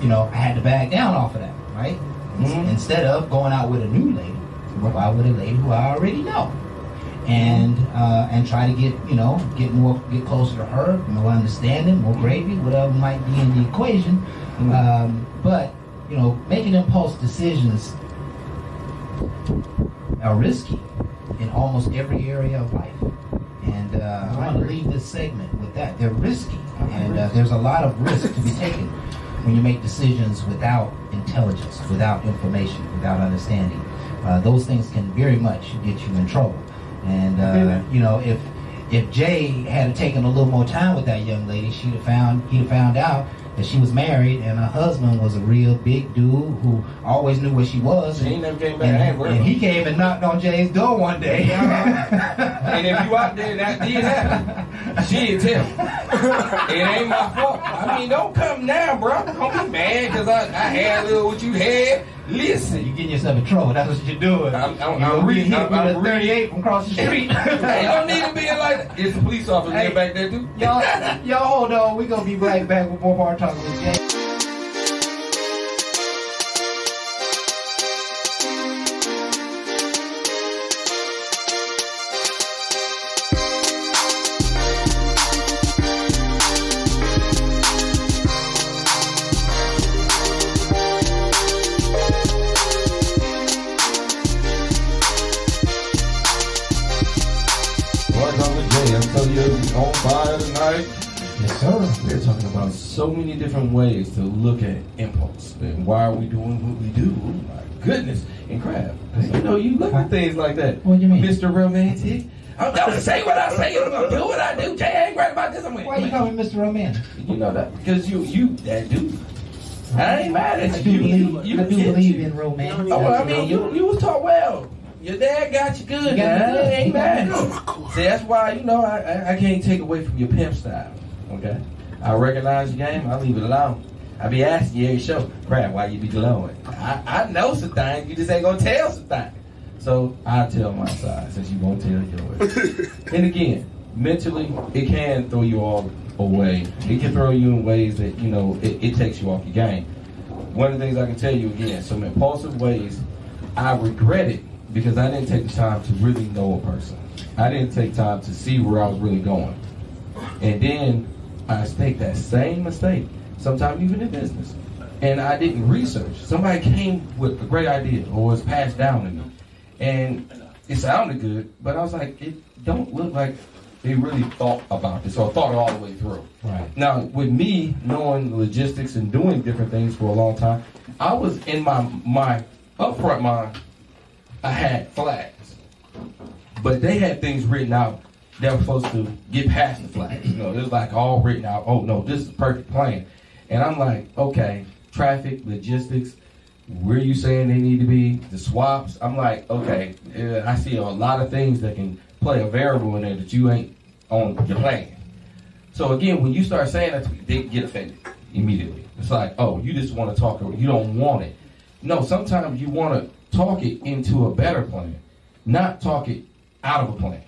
[SPEAKER 3] you know, I had to back down off of that, right?
[SPEAKER 4] Mm-hmm.
[SPEAKER 3] Instead of going out with a new lady, go out with a lady who I already know. and try to get closer to her, more understanding, more gravy, whatever might be in the equation. But making impulse decisions are risky in almost every area of life. And I want to leave this segment with that. They're risky, and there's a lot of risk to be taken when you make decisions without intelligence, without information, without understanding. Those things can very much get you in trouble. And if Jay had taken a little more time with that young lady, he'd have found out that she was married and her husband was a real big dude who always knew where she was.
[SPEAKER 4] She ain't never came back.
[SPEAKER 3] And he came and knocked on Jay's door one day.
[SPEAKER 4] And if you out there that did happen, shit, tell me. It ain't my fault. I mean, don't come now, bro. Don't be mad because I had a little what you had. Listen.
[SPEAKER 3] You're getting yourself in trouble. That's what you're doing.
[SPEAKER 4] I'm reading.
[SPEAKER 3] I'm 38 from across the street.
[SPEAKER 4] Hey, don't need to be like that. It's a police officer there back there, too.
[SPEAKER 3] Y'all hold on. We're going to be right back with more Bar Talk with Jay.
[SPEAKER 4] On fire tonight.
[SPEAKER 3] Yes, sir.
[SPEAKER 4] We're talking about so many different ways to look at impulse and why are we doing what we do. Oh my goodness. And Crab, you look at things like that.
[SPEAKER 3] What do you mean?
[SPEAKER 4] Mr. Romantic. I'm gonna say what I say. I'm gonna do what I do. Jay, I ain't right about this.
[SPEAKER 3] Why you call me Mr. Romantic?
[SPEAKER 4] You know that because you that dude. I ain't mad at you.
[SPEAKER 3] I do believe in romance.
[SPEAKER 4] Oh, I mean, you was taught well. Your dad got you good, man. I ain't mad. See, that's why, I can't take away from your pimp style, okay? I recognize your game. I leave it alone. I be asking you every show, Crab, why you be glowing? I know some things. You just ain't going to tell some things. So I'll tell my side since you won't tell yours. And again, mentally, it can throw you all away. It can throw you in ways that, it takes you off your game. One of the things I can tell you again, some impulsive ways, I regret it. Because I didn't take the time to really know a person. I didn't take time to see where I was really going. And then I make that same mistake, sometimes even in business. And I didn't research. Somebody came with a great idea or was passed down to me. And it sounded good, but I was like, it don't look like they really thought about this or thought it all the way through.
[SPEAKER 3] Right.
[SPEAKER 4] Now, with me knowing logistics and doing different things for a long time, I was in my upfront mind, I had flags, but they had things written out that were supposed to get past the flags. It was like all written out. Oh no, this is a perfect plan. And I'm like, okay, traffic, logistics, where you saying they need to be, the swaps. I'm like, okay, I see a lot of things that can play a variable in there that you ain't on your plan. So again, when you start saying that, they get offended immediately. It's like, oh, you just want to talk, you don't want it. No, sometimes you want to talk it into a better plan, not talk it out of a plan.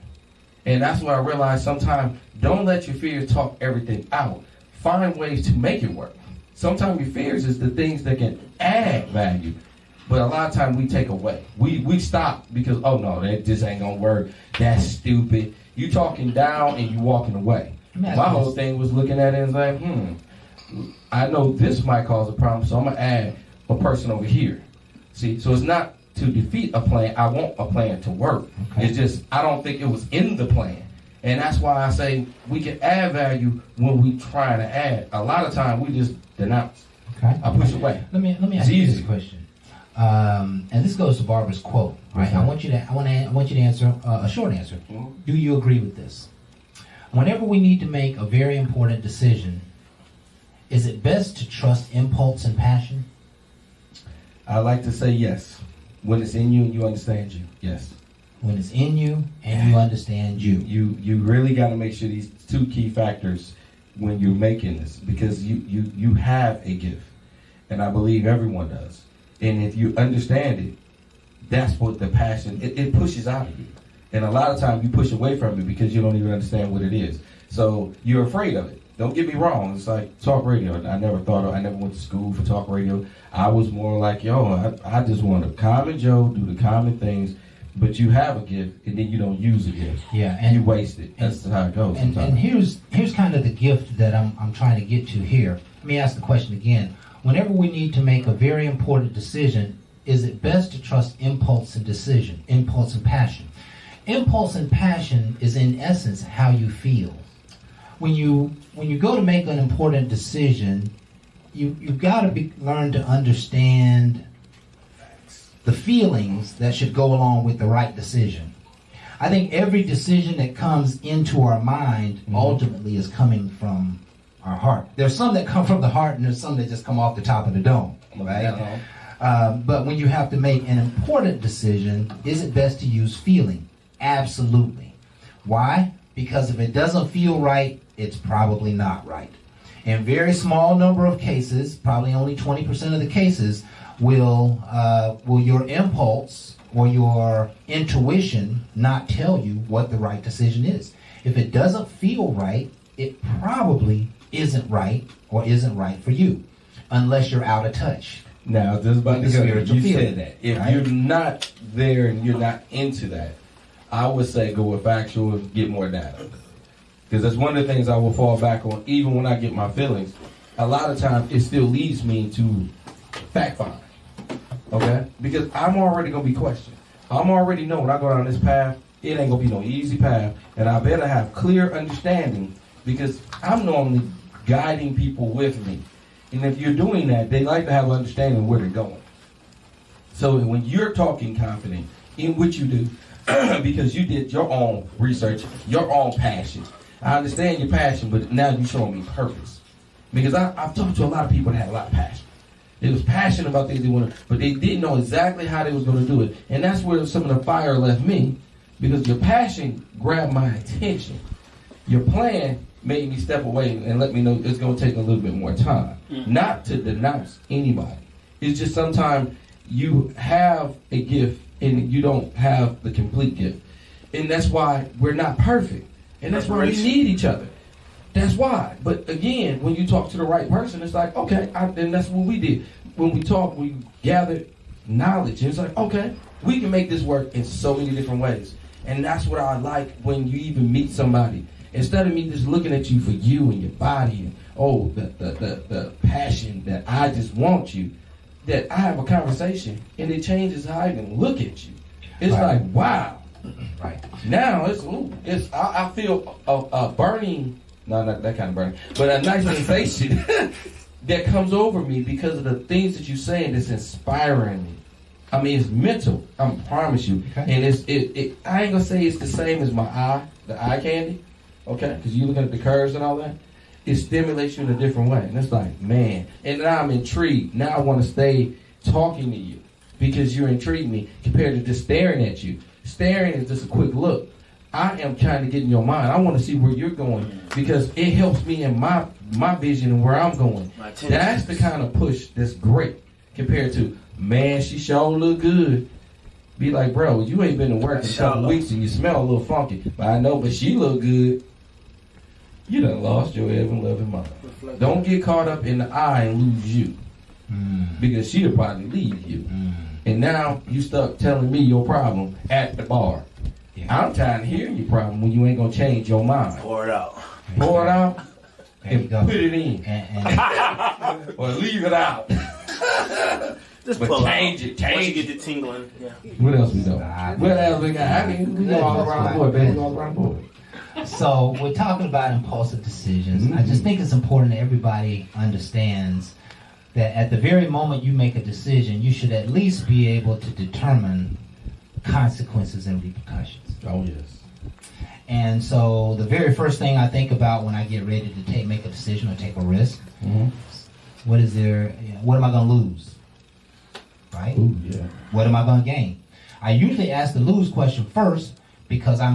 [SPEAKER 4] And that's what I realized sometimes, don't let your fears talk everything out. Find ways to make it work. Sometimes your fears is the things that can add value, but a lot of times we take away. We stop because, oh no, that just ain't gonna work. That's stupid. You talking down and you walking away. My whole thing was looking at it and like, I know this might cause a problem, so I'm gonna add a person over here. See, so it's not to defeat a plan. I want a plan to work. Okay. It's just I don't think it was in the plan. And that's why I say we can add value when we try to add. A lot of time we just denounce.
[SPEAKER 3] Okay.
[SPEAKER 4] I push away.
[SPEAKER 3] Let me ask you this question. And this goes to Barbara's quote, right? Mm-hmm. I want you to answer a short answer. Mm-hmm. Do you agree with this? Whenever we need to make a very important decision, is it best to trust impulse and passion?
[SPEAKER 4] I like to say yes. When it's in you and you understand you, yes.
[SPEAKER 3] When it's in you and you understand you.
[SPEAKER 4] You really got to make sure these two key factors when you're making this, because you have a gift, and I believe everyone does. And if you understand it, that's what the passion, it pushes out of you. And a lot of times you push away from it because you don't even understand what it is. So you're afraid of it. Don't get me wrong. It's like talk radio. I never went to school for talk radio. I was more like, I just want a common Joe, do the common things, but you have a gift and then you don't use a gift.
[SPEAKER 3] Yeah,
[SPEAKER 4] And you waste it. That's how it goes
[SPEAKER 3] And
[SPEAKER 4] sometimes.
[SPEAKER 3] here's kind of the gift that I'm trying to get to here. Let me ask the question again. Whenever we need to make a very important decision, is it best to trust impulse and decision, impulse and passion? Impulse and passion is in essence how you feel. When you go to make an important decision, you've got to learn to understand the feelings that should go along with the right decision. I think every decision that comes into our mind ultimately is coming from our heart. There's some that come from the heart, and there's some that just come off the top of the dome, right? But when you have to make an important decision, is it best to use feeling? Absolutely. Why? Because if it doesn't feel right, it's probably not right. In very small number of cases, probably only 20% of the cases, will your impulse or your intuition not tell you what the right decision is. If it doesn't feel right, it probably isn't right or isn't right for you, unless you're out of touch.
[SPEAKER 4] Now, just about to
[SPEAKER 3] The
[SPEAKER 4] go,
[SPEAKER 3] spiritual
[SPEAKER 4] you
[SPEAKER 3] feeling,
[SPEAKER 4] said that. If
[SPEAKER 3] right?
[SPEAKER 4] you're not there and you're not into that, I would say go with factual and get more data. Because that's one of the things I will fall back on, even when I get my feelings. A lot of times, it still leads me to fact find. Okay? Because I'm already going to be questioned. I'm already know when I go down this path, it ain't going to be no easy path. And I better have clear understanding because I'm normally guiding people with me. And if you're doing that, they like to have an understanding of where they're going. So when you're talking confident in what you do, because you did your own research, your own passion. I understand your passion, but now you're showing me purpose. Because I've talked to a lot of people that had a lot of passion. They was passionate about things they wanted, but they didn't know exactly how they was going to do it. And that's where some of the fire left me, because your passion grabbed my attention. Your plan made me step away and let me know it's going to take a little bit more time. Not to denounce anybody. It's just sometimes you have a gift and you don't have the complete gift. And that's why we're not perfect. And that's why we need each other. That's why. But again, when you talk to the right person, it's like, okay, and that's what we did. When we talked, we gathered knowledge. And it's like, okay, we can make this work in so many different ways. And that's what I like when you even meet somebody. Instead of me just looking at you for you and your body and, oh, the passion that I just want you, that I have a conversation and it changes how I even look at you. It's
[SPEAKER 3] Right.
[SPEAKER 4] like, wow.
[SPEAKER 3] Right.
[SPEAKER 4] Now I feel a burning, no, not that kind of burning, but a nice sensation that comes over me because of the things that you're saying that's inspiring me. I mean, it's mental. I promise you.
[SPEAKER 3] Okay.
[SPEAKER 4] And I ain't gonna say it's the same as the eye candy, okay? Because you're looking at the curves and all that. It stimulates you in a different way. And it's like, man. And now I'm intrigued. Now I want to stay talking to you because you're intriguing me compared to just staring at you. Staring is just a quick look. I am trying to get in your mind. I want to see where you're going because it helps me in my vision and where I'm going. That's the kind of push that's great compared to, man, she sure look good. Be like, bro, you ain't been to work in a couple weeks and you smell a little funky. But I know, but she look good. You done lost your ever-loving mind. Don't get caught up in the eye and lose you. Because she'll probably leave you. And now you stuck telling me your problem at the bar.
[SPEAKER 3] Yeah.
[SPEAKER 4] I'm tired of hearing your problem when you ain't gonna change your mind.
[SPEAKER 6] Pour it out.
[SPEAKER 4] Pour it out
[SPEAKER 3] There you
[SPEAKER 4] and
[SPEAKER 3] go.
[SPEAKER 4] put it in.
[SPEAKER 3] And
[SPEAKER 4] Or leave it out.
[SPEAKER 6] Just
[SPEAKER 4] But
[SPEAKER 6] pull
[SPEAKER 4] change
[SPEAKER 6] out.
[SPEAKER 4] it, change
[SPEAKER 6] Once you
[SPEAKER 4] it.
[SPEAKER 6] get the tingling, yeah.
[SPEAKER 4] What else we know? What else we got? We go all around the board, baby. All around the board.
[SPEAKER 3] so we're talking about impulsive decisions. I just think it's important that everybody understands that at the very moment you make a decision, you should at least be able to determine consequences and repercussions.
[SPEAKER 4] Oh, yes.
[SPEAKER 3] And so the very first thing I think about when I get ready to make a decision or take a risk, what am I going to lose? Right?
[SPEAKER 4] Ooh, yeah.
[SPEAKER 3] What am I going to gain? I usually ask the lose question first because I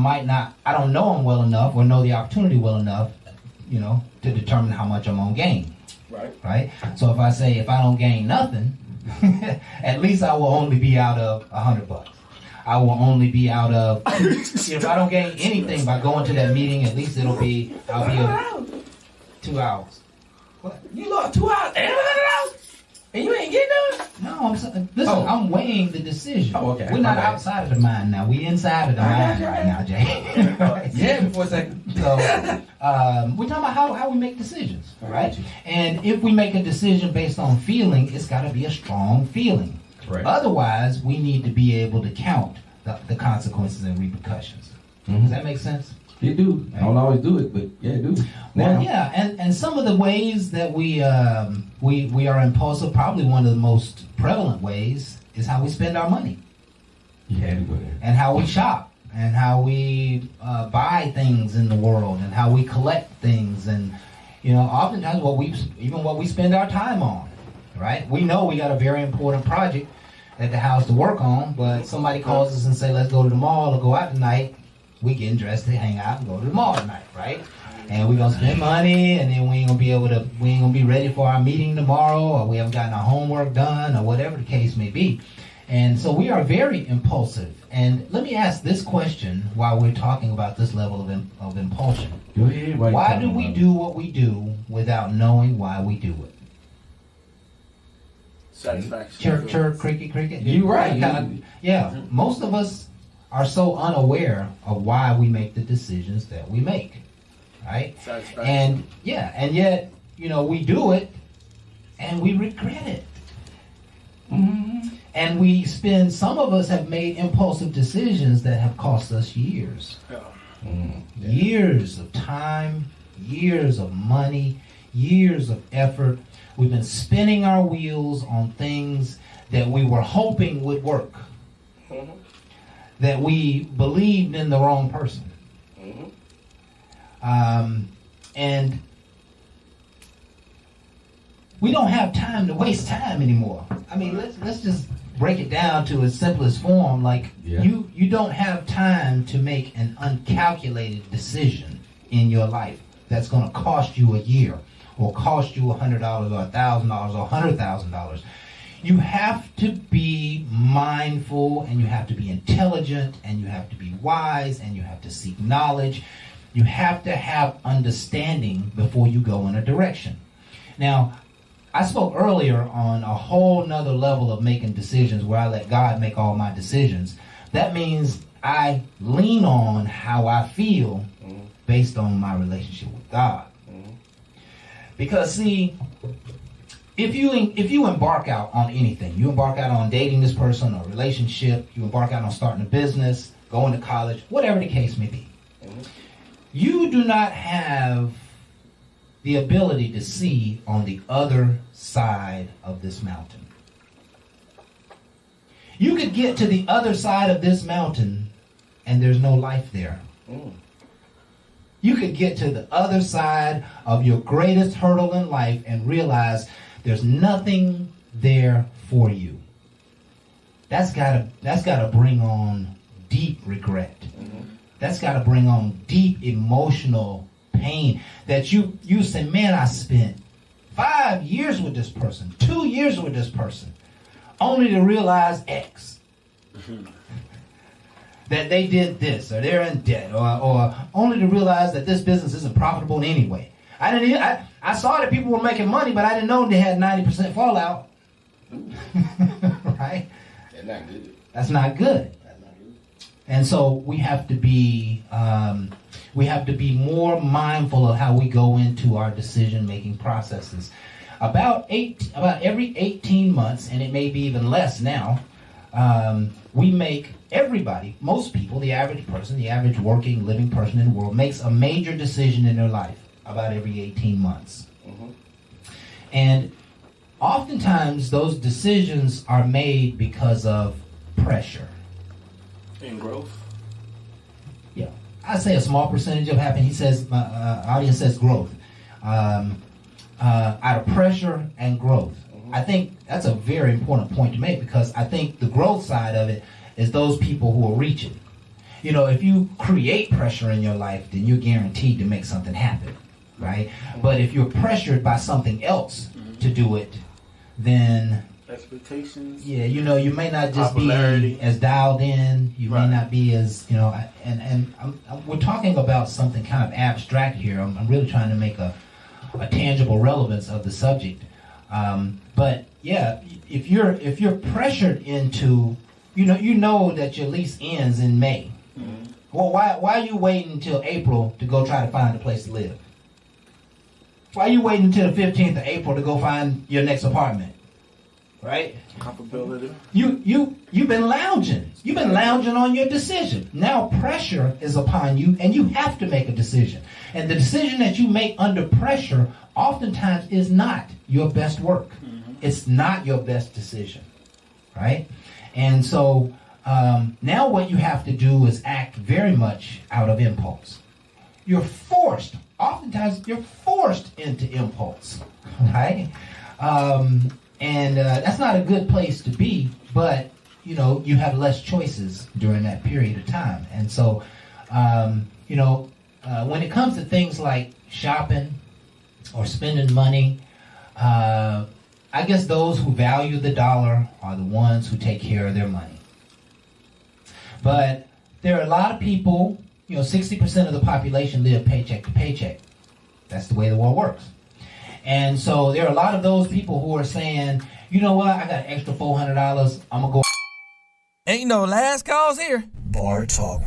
[SPEAKER 3] don't know them well enough or know the opportunity well enough, to determine how much I'm going to gain. Right? So if I don't gain nothing, at least I will only be out of $100. I will only be out of, if I don't gain anything by going to that meeting, at least I'll be 2 hours. What?
[SPEAKER 4] You lost 2 hours and $100? And you ain't getting none?
[SPEAKER 3] No, listen,
[SPEAKER 4] Oh.
[SPEAKER 3] I'm weighing the decision.
[SPEAKER 4] Oh, okay.
[SPEAKER 3] We're not
[SPEAKER 4] Okay.
[SPEAKER 3] outside of the mind now. We inside of the mind right now, Jay.
[SPEAKER 4] Yeah, before a second.
[SPEAKER 3] So we're talking about how we make decisions, right? And if we make a decision based on feeling, it's got to be a strong feeling.
[SPEAKER 4] Right.
[SPEAKER 3] Otherwise, we need to be able to count the consequences and repercussions. Does that make sense?
[SPEAKER 4] You do. I don't always do it, but yeah, I do.
[SPEAKER 3] Well,
[SPEAKER 4] Now,
[SPEAKER 3] yeah, and some of the ways that we are impulsive, probably one of the most prevalent ways, is how we spend our money
[SPEAKER 4] you had to go there.
[SPEAKER 3] and how we shop and how we buy things in the world and how we collect things, and oftentimes what we spend our time on, right? We know we got a very important project at the house to work on, but somebody calls us and say, let's go to the mall or go out tonight. We getting dressed to hang out and go to the mall tonight, right? And we're gonna spend money, and then we ain't gonna be ready for our meeting tomorrow, or we haven't gotten our homework done, or whatever the case may be. And so we are very impulsive. And let me ask this question while we're talking about this level of impulsion.
[SPEAKER 4] Go ahead.
[SPEAKER 3] Why do we do what we do without knowing why we do it?
[SPEAKER 6] Satisfaction.
[SPEAKER 3] Chirp, chirp, cricket, cricket.
[SPEAKER 4] You right.
[SPEAKER 3] Yeah, most of us are so unaware of why we make the decisions that we make, right?
[SPEAKER 6] Satisfaction.
[SPEAKER 3] And yet, we do it and we regret it. And some of us have made impulsive decisions that have cost us years.
[SPEAKER 6] Yeah.
[SPEAKER 3] Years of time, years of money, years of effort. We've been spinning our wheels on things that we were hoping would work. That we believed in the wrong person. And we don't have time to waste time anymore. I mean, let's just break it down to its simplest form. Like,
[SPEAKER 4] Yeah.
[SPEAKER 3] you don't have time to make an uncalculated decision in your life that's going to cost you a year, or cost you $100 or $1,000 or $100,000. You have to be mindful, and you have to be intelligent, and you have to be wise, and you have to seek knowledge. You have to have understanding before you go in a direction. Now, I spoke earlier on a whole nother level of making decisions where I let God make all my decisions. That means I lean on how I feel based on my relationship with God. Because, see, if you embark out on anything, you embark out on dating this person, or a relationship, you embark out on starting a business, going to college, whatever the case may be, you do not have the ability to see on the other side of this mountain. You could get to the other side of this mountain and there's no life there. You could get to the other side of your greatest hurdle in life and realize there's nothing there for you. That's gotta bring on deep regret. That's gotta bring on deep emotional pain that you say, man, I spent 5 years with this person, 2 years with this person, only to realize X. That they did this, or they're in debt, or only to realize that this business isn't profitable in any way. I saw that people were making money, but I didn't know they had 90% fallout. Right?
[SPEAKER 6] That's not good.
[SPEAKER 3] That's not good. And so we have to be more mindful of how we go into our decision-making processes. About every 18 months, and it may be even less now, we make most people, the average person, the average working, living person in the world, makes a major decision in their life about every 18 months. And oftentimes those decisions are made because of pressure.
[SPEAKER 6] In growth.
[SPEAKER 3] Yeah, I say a small percentage of happen. He says, my audience says growth. Out of pressure and growth. I think that's a very important point to make, because I think the growth side of it is those people who are reaching. If you create pressure in your life, then you're guaranteed to make something happen, right? But if you're pressured by something else to do it, then
[SPEAKER 6] Expectations.
[SPEAKER 3] yeah, you may not just
[SPEAKER 6] Popularity.
[SPEAKER 3] be as dialed in. You may
[SPEAKER 6] Right.
[SPEAKER 3] not be as, and we're talking about something kind of abstract here. I'm really trying to make a tangible relevance of the subject. But yeah, if you're pressured into, you know that your lease ends in May. Well, why are you waiting until April to go try to find a place to live? Why are you waiting until the 15th of April to go find your next apartment? Right?
[SPEAKER 6] Comfortability.
[SPEAKER 3] You've been lounging. You've been lounging on your decision. Now pressure is upon you, and you have to make a decision. And the decision that you make under pressure oftentimes is not your best work. It's not your best decision, right? And so now what you have to do is act very much out of impulse. Oftentimes you're forced into impulse, right? And that's not a good place to be, but you have less choices during that period of time. And so, when it comes to things like shopping or spending money, I guess those who value the dollar are the ones who take care of their money. But there are a lot of people, 60% of the population live paycheck to paycheck. That's the way the world works. And so there are a lot of those people who are saying, you know what, I got an extra $400, I'm going to go.
[SPEAKER 2] Ain't no last calls here.
[SPEAKER 1] Bar Talk.